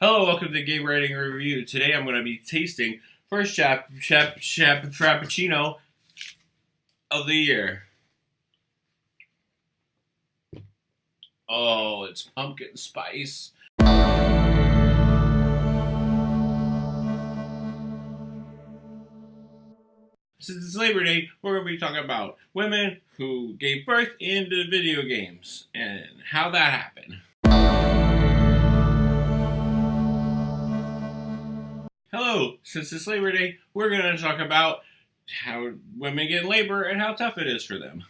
Hello, welcome to Game Writing Review. Today I'm going to be tasting first Frappuccino of the year. Oh, it's pumpkin spice. Since it's Labor Day, we're going to be talking about women who gave birth into video games and how that happened. Hello, since it's Labor Day, we're going to talk about how women get in labor and how tough it is for them.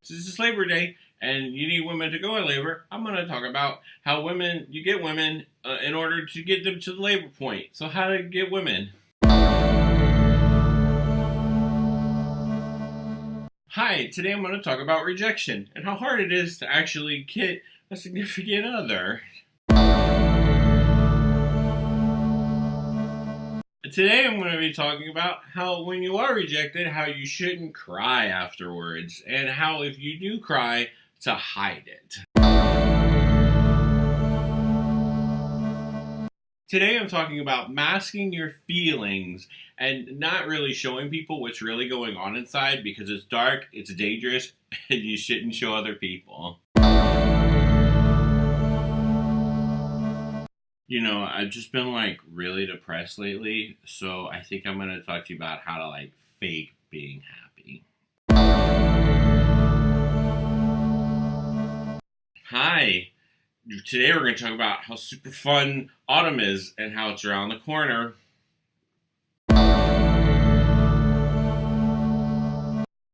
Since it's Labor Day and you need women to go in labor, I'm going to talk about how you get women in order to get them to the labor point. So how to get women. Hi, today I'm going to talk about rejection and how hard it is to actually get a significant other. Today I'm going to be talking about how when you are rejected, how you shouldn't cry afterwards, and how if you do cry, to hide it. Today I'm talking about masking your feelings and not really showing people what's really going on inside because it's dark, it's dangerous, and you shouldn't show other people. You know, I've just been really depressed lately, so I think I'm going to talk to you about how to fake being happy. Hi, today we're going to talk about how super fun autumn is and how it's around the corner.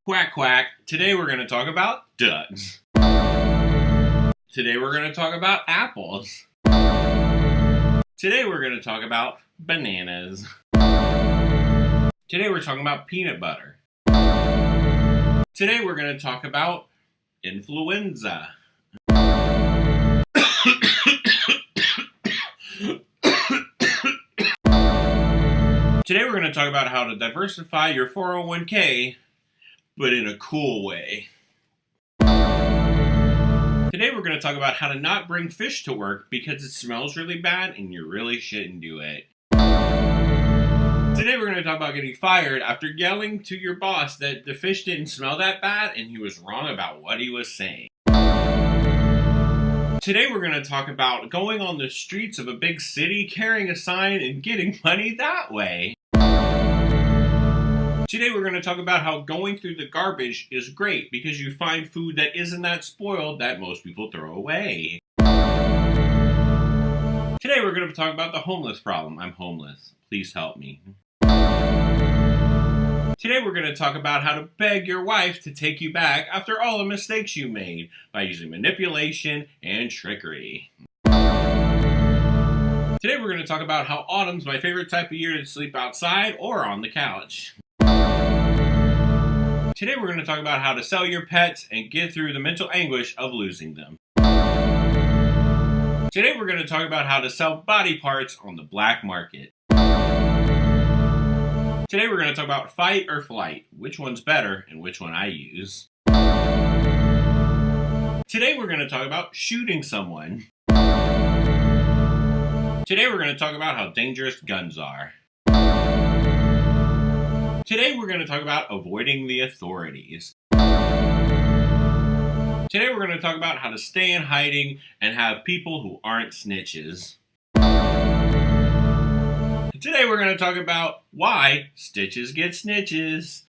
Quack quack, today we're going to talk about ducks. Today we're going to talk about apples. Today we're going to talk about bananas. Today we're talking about peanut butter. Today we're going to talk about influenza. Today we're going to talk about how to diversify your 401k, but in a cool way. Today we're going to talk about how to not bring fish to work because it smells really bad and you really shouldn't do it. Today we're going to talk about getting fired after yelling to your boss that the fish didn't smell that bad and he was wrong about what he was saying. Today we're going to talk about going on the streets of a big city, carrying a sign, and getting money that way. Today we're going to talk about how going through the garbage is great because you find food that isn't that spoiled that most people throw away. Today we're going to talk about the homeless problem. I'm homeless. Please help me. Today we're going to talk about how to beg your wife to take you back after all the mistakes you made by using manipulation and trickery. Today we're going to talk about how autumn's my favorite type of year to sleep outside or on the couch. Today we're going to talk about how to sell your pets and get through the mental anguish of losing them. Today we're going to talk about how to sell body parts on the black market. Today we're going to talk about fight or flight, which one's better and which one I use. Today we're going to talk about shooting someone. Today we're going to talk about how dangerous guns are. Today we're going to talk about avoiding the authorities. Today we're going to talk about how to stay in hiding and have people who aren't snitches. Today we're going to talk about why stitches get snitches.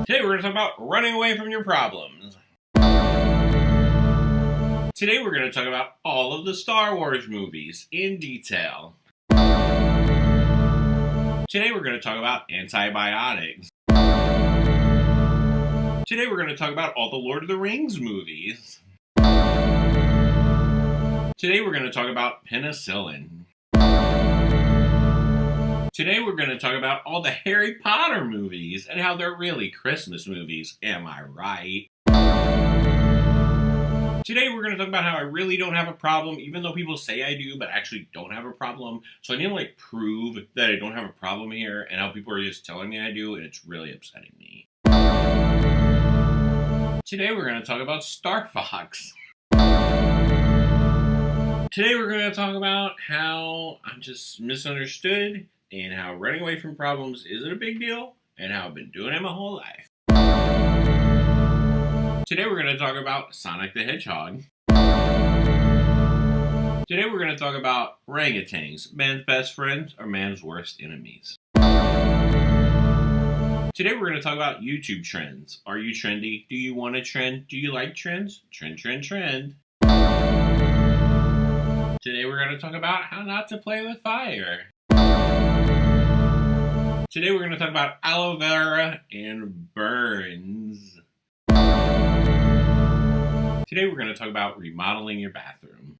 Today we're going to talk about running away from your problems. Today we're going to talk about all of the Star Wars movies in detail. Today we're going to talk about antibiotics. Today we're going to talk about all the Lord of the Rings movies. Today we're going to talk about penicillin. Today we're going to talk about all the Harry Potter movies and how they're really Christmas movies. Am I right? Today we're going to talk about how I really don't have a problem, even though people say I do, but actually don't have a problem. So I need to prove that I don't have a problem here, and how people are just telling me I do, and it's really upsetting me. Today we're going to talk about Star Fox. Today we're going to talk about how I'm just misunderstood and how running away from problems isn't a big deal and how I've been doing it my whole life. Today we're going to talk about Sonic the Hedgehog. Today we're going to talk about orangutans, man's best friends or man's worst enemies. Today we're going to talk about YouTube trends. Are you trendy? Do you want a trend? Do you like trends? Trend, trend, trend. Today we're going to talk about how not to play with fire. Today we're going to talk about aloe vera and burns. Today we're going to talk about remodeling your bathroom.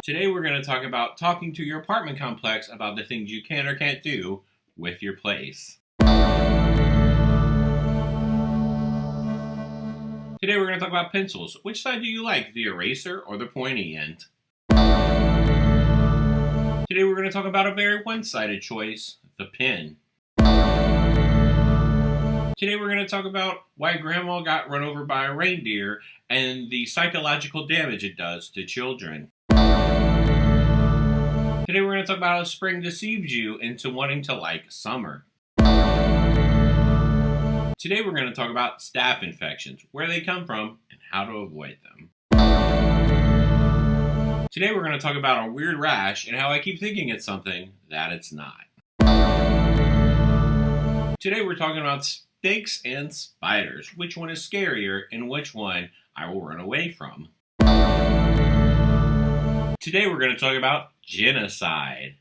Today we're going to talk about talking to your apartment complex about the things you can or can't do with your place. Today we're going to talk about pencils. Which side do you like, the eraser or the pointy end? Today we're going to talk about a very one-sided choice, the pen. Today we're going to talk about why Grandma got run over by a reindeer and the psychological damage it does to children. Today we're going to talk about how spring deceived you into wanting to like summer. Today we're going to talk about staph infections, where they come from, and how to avoid them. Today we're going to talk about a weird rash and how I keep thinking it's something that it's not. Today we're talking about snakes and spiders. Which one is scarier and which one I will run away from. Today we're going to talk about genocide.